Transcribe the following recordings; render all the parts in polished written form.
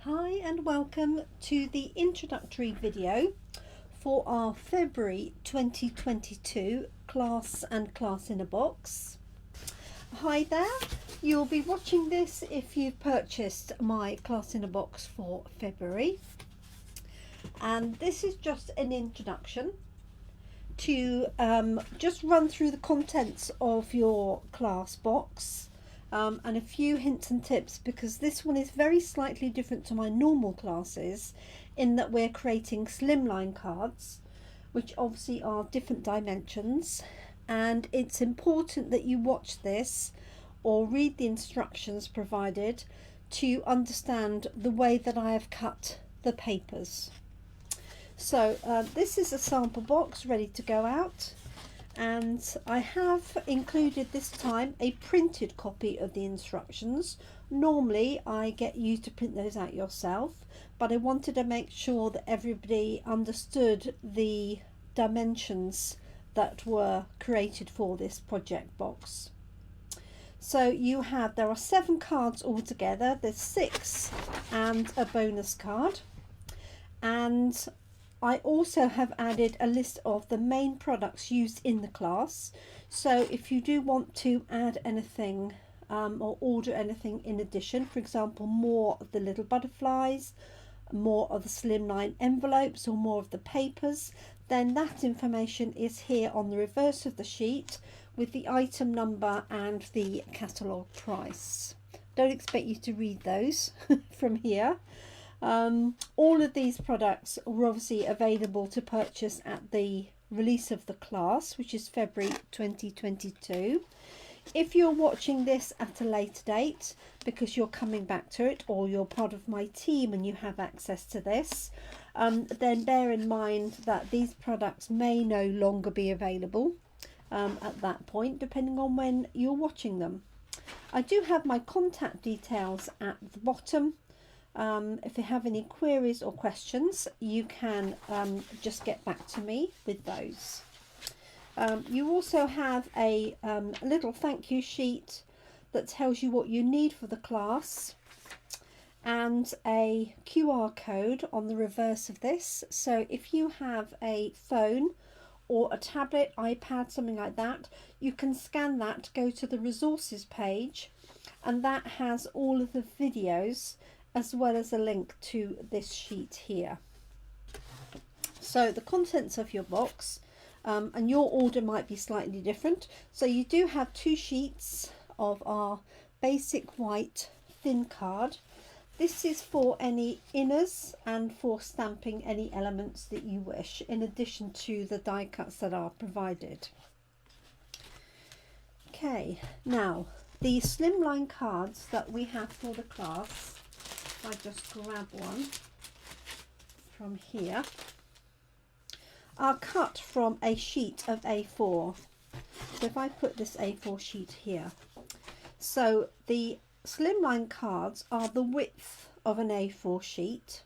Hi and welcome to the introductory video for our February 2022 class and class in a box. Hi there, you'll be watching this if you've purchased my class in a box for February, and this is just an introduction to just run through the contents of your class box. And a few hints and tips, because this one is very slightly different to my normal classes in that we're creating slimline cards, which obviously are different dimensions, and it's important that you watch this or read the instructions provided to understand the way that I have cut the papers. So this is a sample box ready to go out. And I have included this time a printed copy of the instructions. Normally I get you to print those out yourself, but I wanted to make sure that everybody understood the dimensions that were created for this project box. So there are 7 cards altogether. There's 6 and a bonus card, and I also have added a list of the main products used in the class. So if you do want to add anything or order anything in addition, for example, more of the little butterflies, more of the slimline envelopes, or more of the papers, then that information is here on the reverse of the sheet with the item number and the catalogue price. Don't expect you to read those from here. All of these products were obviously available to purchase at the release of the class, which is February 2022. If you're watching this at a later date because you're coming back to it, or you're part of my team and you have access to this, then bear in mind that these products may no longer be available at that point, depending on when you're watching them. I do have my contact details at the bottom. If you have any queries or questions, you can just get back to me with those. You also have a little thank you sheet that tells you what you need for the class, and a QR code on the reverse of this. So if you have a phone or a tablet, iPad, something like that, you can scan that, go to the resources page, and that has all of the videos as well as a link to this sheet here. So the contents of your box, and your order might be slightly different. So you do have 2 sheets of our basic white thin card. This is for any inners and for stamping any elements that you wish, in addition to the die cuts that are provided. Okay, now the slimline cards that we have for the class, I just grab one from here, are cut from a sheet of A4. So if I put this A4 sheet here, so the slimline cards are the width of an A4 sheet,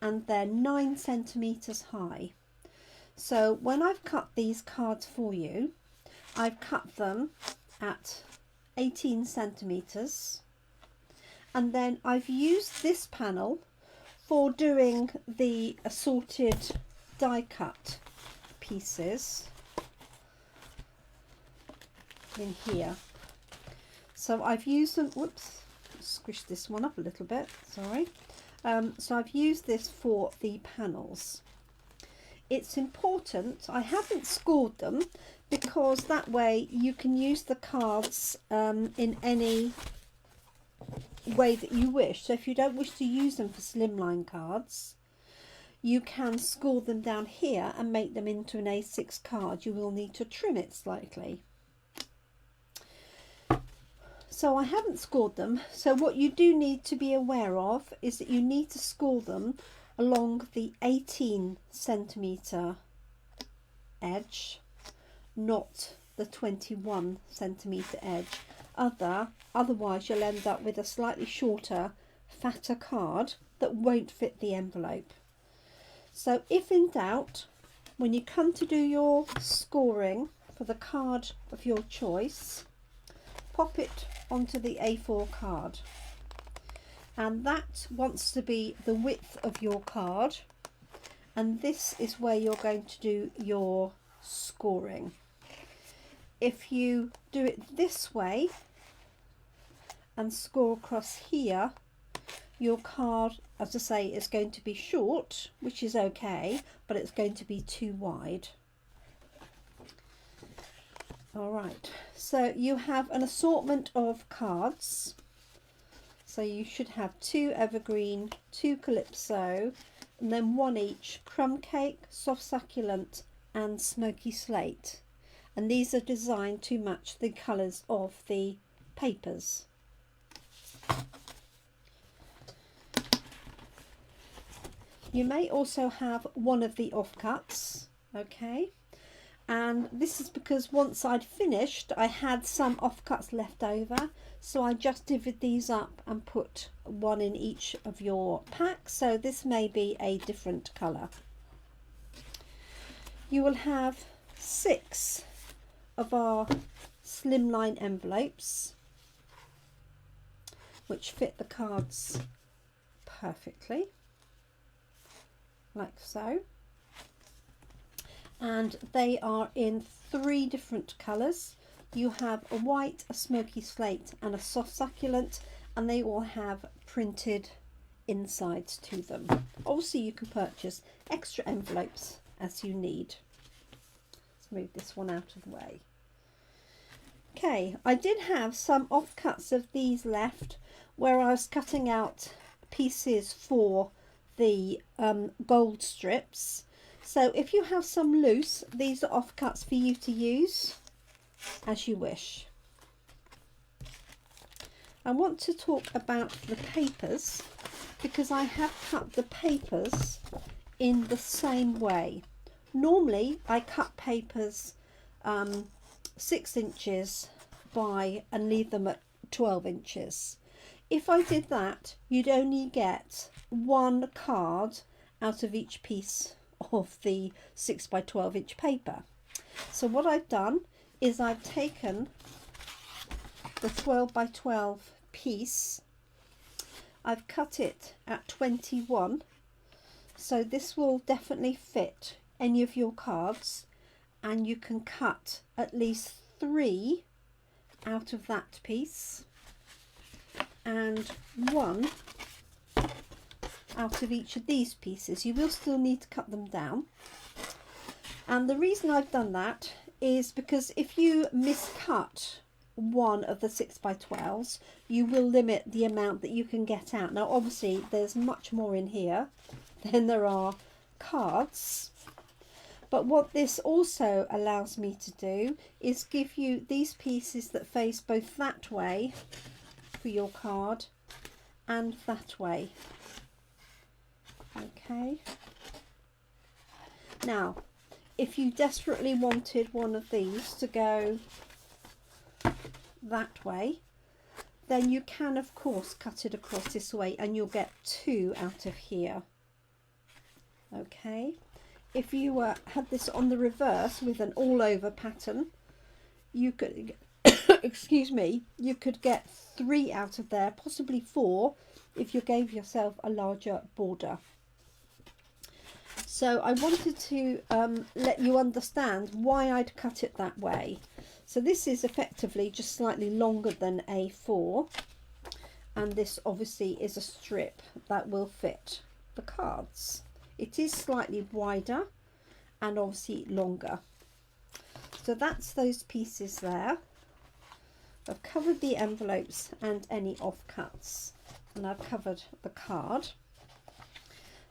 and they're 9 centimeters high. So when I've cut these cards for you, I've cut them at 18 centimeters. And then I've used this panel for doing the assorted die cut pieces in here. So I've used them, whoops, squish this one up a little bit, sorry. So I've used this for the panels. It's important, I haven't scored them, because that way you can use the cards in any way that you wish. So if you don't wish to use them for slimline cards, you can score them down here and make them into an A6 card. You will need to trim it slightly. So I haven't scored them. So what you do need to be aware of is that you need to score them along the 18 centimeter edge, not the 21 centimeter edge. Otherwise you'll end up with a slightly shorter, fatter card that won't fit the envelope. So if in doubt, when you come to do your scoring for the card of your choice, pop it onto the A4 card. and that wants to be the width of your card, and this is where you're going to do your scoring. If you do it this way and score across here, your card, as I say, is going to be short, which is okay, but it's going to be too wide. All right, so you have an assortment of cards. So you should have 2 evergreen, 2 calypso, and then 1 each crumb cake, soft succulent and smoky slate. And these are designed to match the colours of the papers. You may also have one of the offcuts, okay? And this is because once I'd finished, I had some offcuts left over, so I just divvied these up and put 1 in each of your packs. So this may be a different colour. You will have 6 of our slimline envelopes, which fit the cards perfectly, like so. And they are in 3 different colours. You have a white, a smoky slate and a soft succulent, and they all have printed insides to them. Also, you can purchase extra envelopes as you need. Let's move this one out of the way. Okay, I did have some offcuts of these left where I was cutting out pieces for the gold strips. So if you have some loose, these are offcuts for you to use as you wish. I want to talk about the papers because I have cut the papers in the same way. Normally I cut papers 6 inches by and leave them at 12 inches. If I did that, you'd only get 1 card out of each piece of the 6 by 12 inch paper. So what I've done is I've taken the 12 by 12 piece, I've cut it at 21, so this will definitely fit any of your cards, and you can cut at least 3 out of that piece and 1 out of each of these pieces. You will still need to cut them down, and the reason I've done that is because if you miscut one of the 6 by 12s, you will limit the amount that you can get out. Now obviously there's much more in here than there are cards, but what this also allows me to do is give you these pieces that face both that way for your card and that way. Okay, now if you desperately wanted one of these to go that way, then you can of course cut it across this way and you'll get 2 out of here. Okay, if you had this on the reverse with an all over pattern, you could excuse me, you could get 3 out of there, possibly 4 if you gave yourself a larger border. So I wanted to let you understand why I'd cut it that way. So this is effectively just slightly longer than A4, and this obviously is a strip that will fit the cards. It is slightly wider and obviously longer. So that's those pieces there. I've covered the envelopes and any offcuts, and I've covered the card.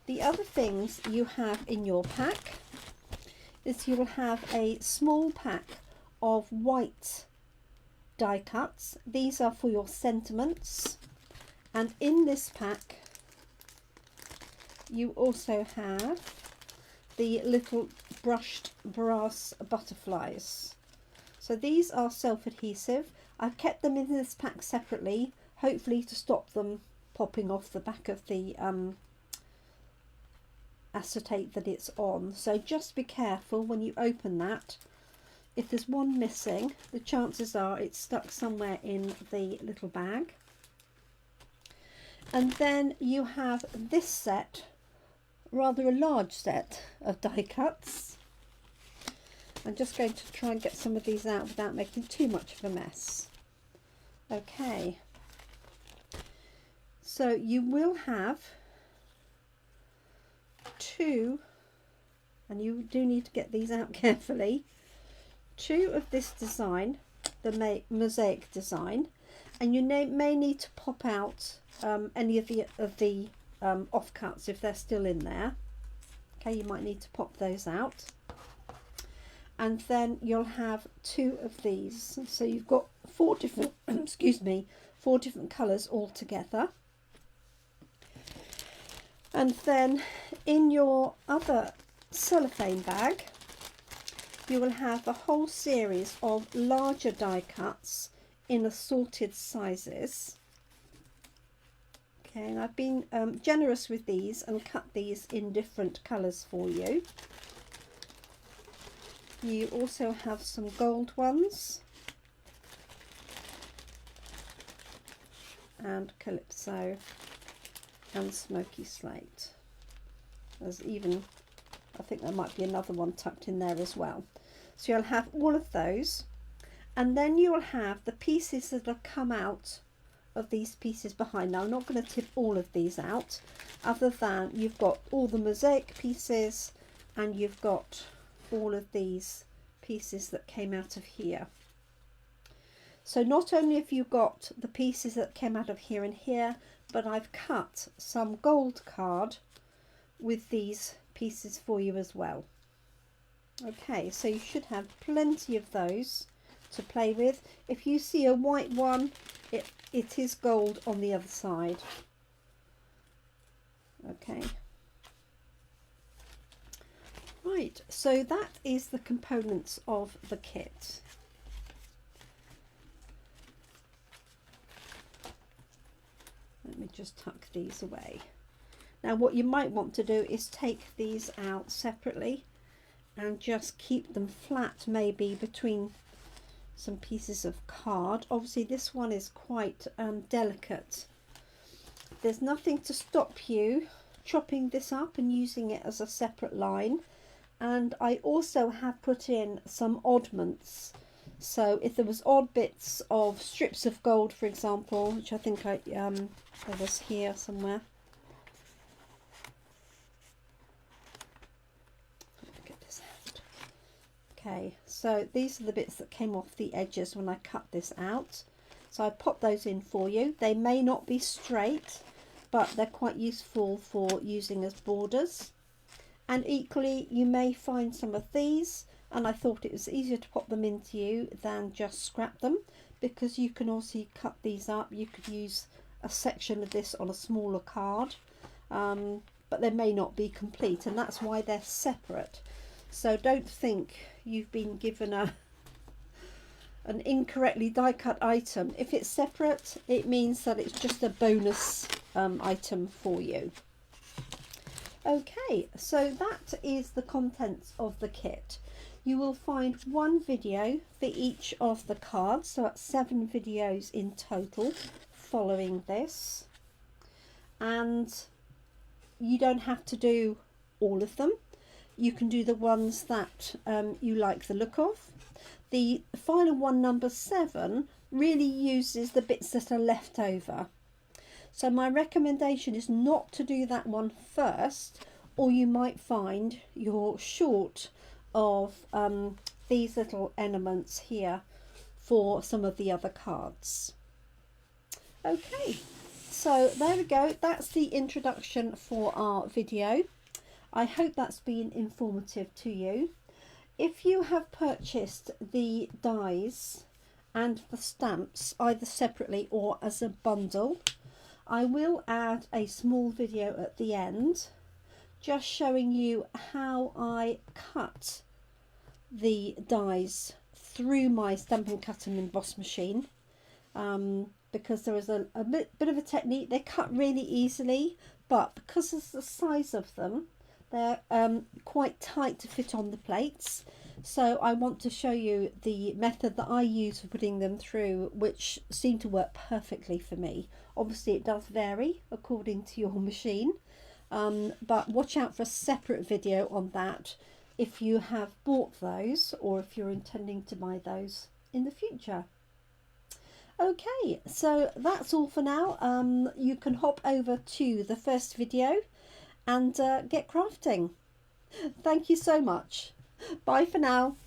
The other things you have in your pack is you will have a small pack of white die cuts. These are for your sentiments, and in this pack you also have the little brushed brass butterflies. So these are self-adhesive. I've kept them in this pack separately, hopefully to stop them popping off the back of the acetate that it's on. So just be careful when you open that. If there's one missing, the chances are it's stuck somewhere in the little bag. And then you have this set, rather a large set of die cuts. I'm just going to try and get some of these out without making too much of a mess. Okay, so you will have two, and you do need to get these out carefully, two of this design, the mosaic design, and you may need to pop out any of the offcuts if they're still in there. Okay, you might need to pop those out. And then you'll have two of these, so you've got four different excuse me, four different colours all together. And then in your other cellophane bag you will have a whole series of larger die cuts in assorted sizes. Okay, and I've been generous with these and cut these in different colours for you. You also have some gold ones and Calypso and Smoky Slate. There's even, I think there might be another one tucked in there as well. So you'll have all of those, and then you'll have the pieces that will come out of these pieces behind. Now I'm not going to tip all of these out, other than you've got all the mosaic pieces and you've got all of these pieces that came out of here. So not only have you got the pieces that came out of here and here, but I've cut some gold card with these pieces for you as well. Okay, so you should have plenty of those to play with. If you see a white one, it is gold on the other side. Okay. Right, so that is the components of the kit. Let me just tuck these away. Now what you might want to do is take these out separately and just keep them flat, maybe between some pieces of card. Obviously this one is quite delicate. There's nothing to stop you chopping this up and using it as a separate line. And I also have put in some oddments. So if there was odd bits of strips of gold, for example, which I think there was here somewhere. Get this out. Okay, so these are the bits that came off the edges when I cut this out. So I popped those in for you. They may not be straight, but they're quite useful for using as borders. And equally, you may find some of these, and I thought it was easier to pop them into you than just scrap them, because you can also cut these up. You could use a section of this on a smaller card, but they may not be complete, and that's why they're separate. So don't think you've been given an incorrectly die cut item. If it's separate, it means that it's just a bonus item for you. Okay, so that is the contents of the kit. You will find one video for each of the cards, so that's 7 videos in total following this. And you don't have to do all of them. You can do the ones that you like the look of. The final one, number 7, really uses the bits that are left over. So my recommendation is not to do that one first, or you might find you're short of these little elements here for some of the other cards. Okay, so there we go. That's the introduction for our video. I hope that's been informative to you. If you have purchased the dies and the stamps either separately or as a bundle, I will add a small video at the end just showing you how I cut the dies through my Stampin' Cut and Emboss machine, because there is a bit of a technique. They cut really easily, but because of the size of them, they're quite tight to fit on the plates. So I want to show you the method that I use for putting them through, which seemed to work perfectly for me. Obviously it does vary according to your machine, but watch out for a separate video on that if you have bought those or if you're intending to buy those in the future. Okay, so that's all for now. You can hop over to the first video and get crafting. Thank you so much. Bye for now.